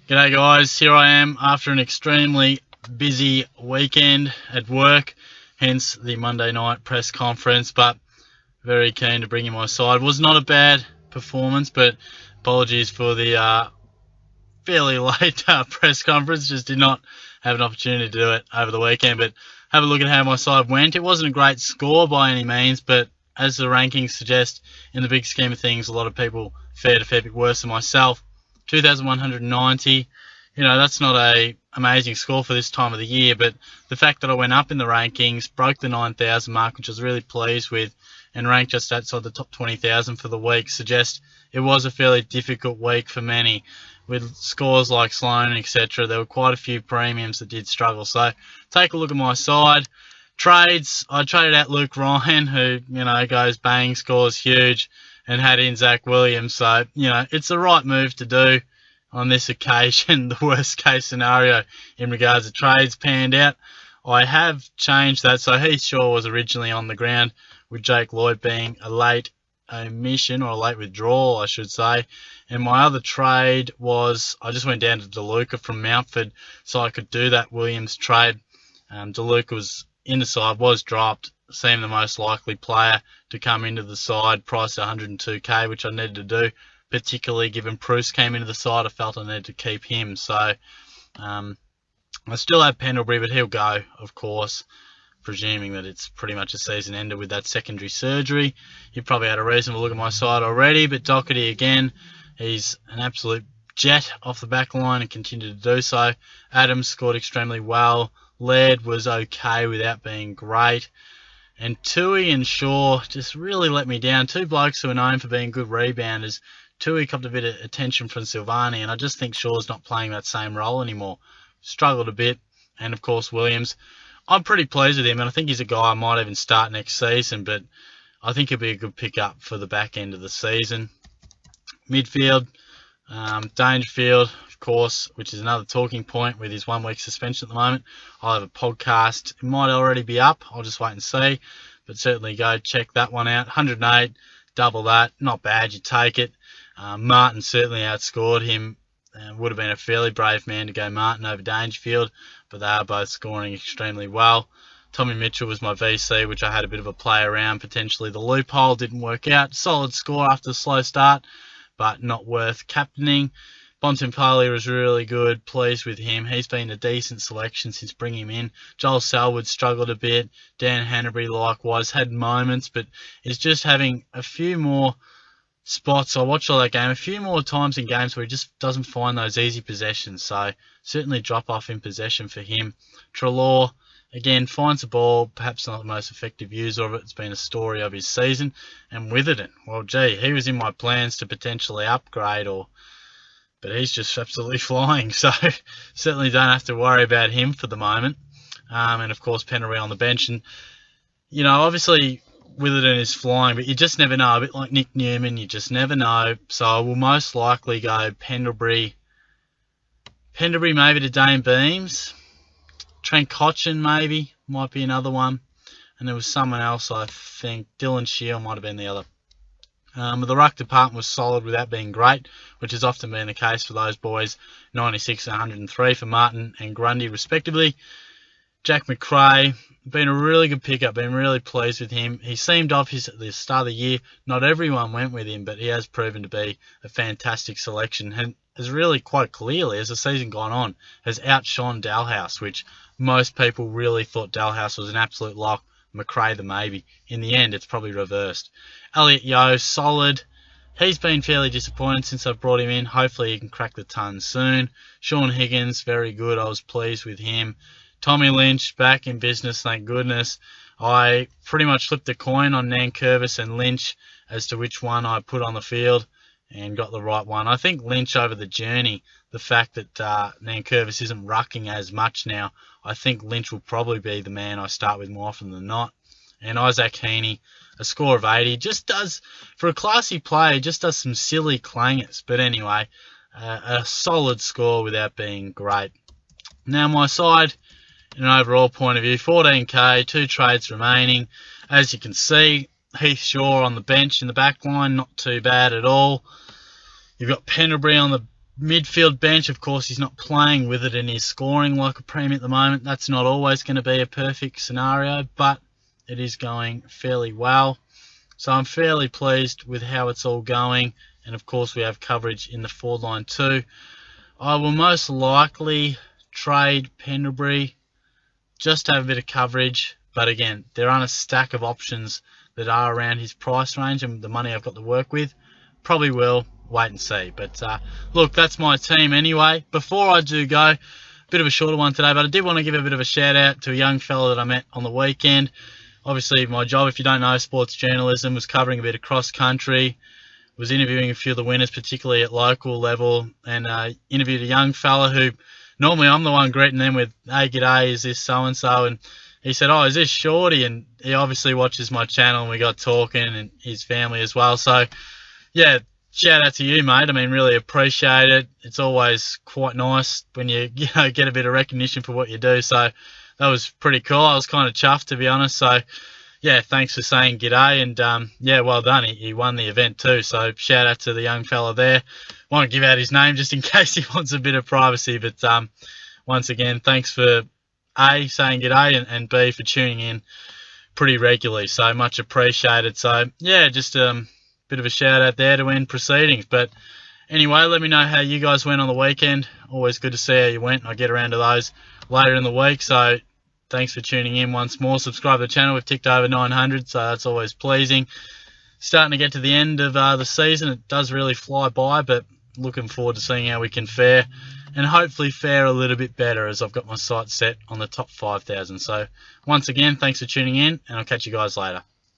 G'day guys, here I am after an extremely busy weekend at work, hence the Monday night press conference, but very keen to bring you my side. Was not a bad performance, but apologies for the fairly late press conference. Just did not have an opportunity to do it over the weekend, but have a look at how my side went. It wasn't a great score by any means, but as the rankings suggest, in the big scheme of things, a lot of people fared a fair bit worse than myself. 2,190, that's not a amazing score for this time of the year, but the fact that I went up in the rankings, broke the 9,000 mark, which I was really pleased with, and ranked just outside the top 20,000 for the week, suggests it was a fairly difficult week for many. With scores like Sloan, etc., there were quite a few premiums that did struggle. So take a look at my side. Trades, I traded out Luke Ryan, who, goes bang, scores huge, and had in Zach Williams. So, it's the right move to do on this occasion. The worst case scenario in regards to trades panned out. I have changed that. So Heath Shaw was originally on the ground, with Jake Lloyd being a late omission, or a late withdrawal, I should say. And my other trade was, I just went down to DeLuca from Mountford so I could do that Williams trade. DeLuca was in the side, was dropped, seemed the most likely player to come into the side, priced 102k, which I needed to do, particularly given Bruce came into the side. I felt I needed to keep him. So I still have Pendlebury, but he'll go, of course, presuming that it's pretty much a season ender with that secondary surgery. You've probably had a reasonable look at my side already, but Doherty again, he's an absolute jet off the back line and continued to do so. Adams scored extremely well. Laird was okay without being great. And Tui and Shaw just really let me down. Two blokes who are known for being good rebounders. Tui copped a bit of attention from Silvani, and I just think Shaw's not playing that same role anymore. Struggled a bit. And, of course, Williams. I'm pretty pleased with him, and I think he's a guy I might even start next season, but I think he'll be a good pickup for the back end of the season. Midfield, Dangerfield, of course, which is another talking point with his 1 week suspension at the moment. I'll have a podcast. It might already be up. I'll just wait and see, but certainly go check that one out. 108, double that. Not bad. You take it. Martin certainly outscored him. Would have been a fairly brave man to go Martin over Dangerfield, but they are both scoring extremely well. Tommy Mitchell was my VC, which I had a bit of a play around. Potentially the loophole didn't work out. Solid score after a slow start, but not worth captaining. Bontempelli was really good. Pleased with him. He's been a decent selection since bringing him in. Joel Selwood struggled a bit. Dan Hanbury likewise had moments, but is just having a few more spots. I watched all that game a few more times in games where he just doesn't find those easy possessions. So certainly drop off in possession for him. Treloar, again, finds the ball, perhaps not the most effective user of it. It's been a story of his season. And Witherden, well, gee, he was in my plans to potentially upgrade, but he's just absolutely flying. So certainly don't have to worry about him for the moment. And of course, Pendlebury on the bench. And, obviously Witherden is flying, but you just never know. A bit like Nick Newman, you just never know. So I will most likely go Pendlebury maybe to Dane Beams. Trent Cotchin maybe might be another one. And there was someone else, I think. Dylan Shield might have been the other. The ruck department was solid without being great, which has often been the case for those boys. 96 and 103 for Martin and Grundy respectively. Jack McRae, been a really good pickup, been really pleased with him. He seemed off at the start of the year. Not everyone went with him, but he has proven to be a fantastic selection and has really quite clearly, as the season gone on, has outshone Dalhouse, which most people really thought Dalhouse was an absolute lock. McRae the maybe. In the end, it's probably reversed. Elliot Yeo, solid. He's been fairly disappointed since I've brought him in. Hopefully he can crack the ton soon. Sean Higgins, very good. I was pleased with him. Tommy Lynch, back in business, thank goodness. I pretty much flipped a coin on Nankervis and Lynch as to which one I put on the field and got the right one. I think Lynch over the journey, the fact that Nankervis isn't rucking as much now, I think Lynch will probably be the man I start with more often than not. And Isaac Heaney, a score of 80, just does, for a classy player, just does some silly clangers. But anyway, a solid score without being great. Now my side, in an overall point of view, 14k, 2 trades remaining. As you can see, Heath Shaw on the bench in the back line, not too bad at all. You've got Pendlebury on the midfield bench, of course, he's not playing with it and he's scoring like a premium at the moment. That's not always going to be a perfect scenario, but it is going fairly well. So I'm fairly pleased with how it's all going. And of course, we have coverage in the forward line too. I will most likely trade Pendlebury just to have a bit of coverage. But again, there aren't a stack of options that are around his price range and the money I've got to work with. Probably will. Wait and see. But look, that's my team anyway. Before I do go, a bit of a shorter one today, but I did want to give a bit of a shout out to a young fella that I met on the weekend. Obviously, my job, if you don't know, sports journalism, was covering a bit of cross country, was interviewing a few of the winners, particularly at local level, and interviewed a young fella who normally I'm the one greeting them with, "Hey, g'day, is this so-and-so?" And he said, "Oh, is this Shorty?" And he obviously watches my channel, and we got talking, and his family as well. So, yeah, shout out to you, mate. I mean, really appreciate it. It's always quite nice when you get a bit of recognition for what you do. So that was pretty cool. I was kind of chuffed, to be honest. So, yeah, thanks for saying g'day. And, yeah, well done. He won the event too. So shout out to the young fella there. Won't give out his name just in case he wants a bit of privacy. But once again, thanks for A, saying g'day, and B, for tuning in pretty regularly. So much appreciated. So, yeah, just bit of a shout out there to end proceedings. But anyway, let me know how you guys went on the weekend. Always good to see how you went. I get around to those later in the week. So thanks for tuning in once more. Subscribe to the channel. We've ticked over 900, so that's always pleasing. Starting to get to the end of the season. It does really fly by, but looking forward to seeing how we can fare, and hopefully fare a little bit better as I've got my sights set on the top 5,000. So once again, thanks for tuning in, and I'll catch you guys later.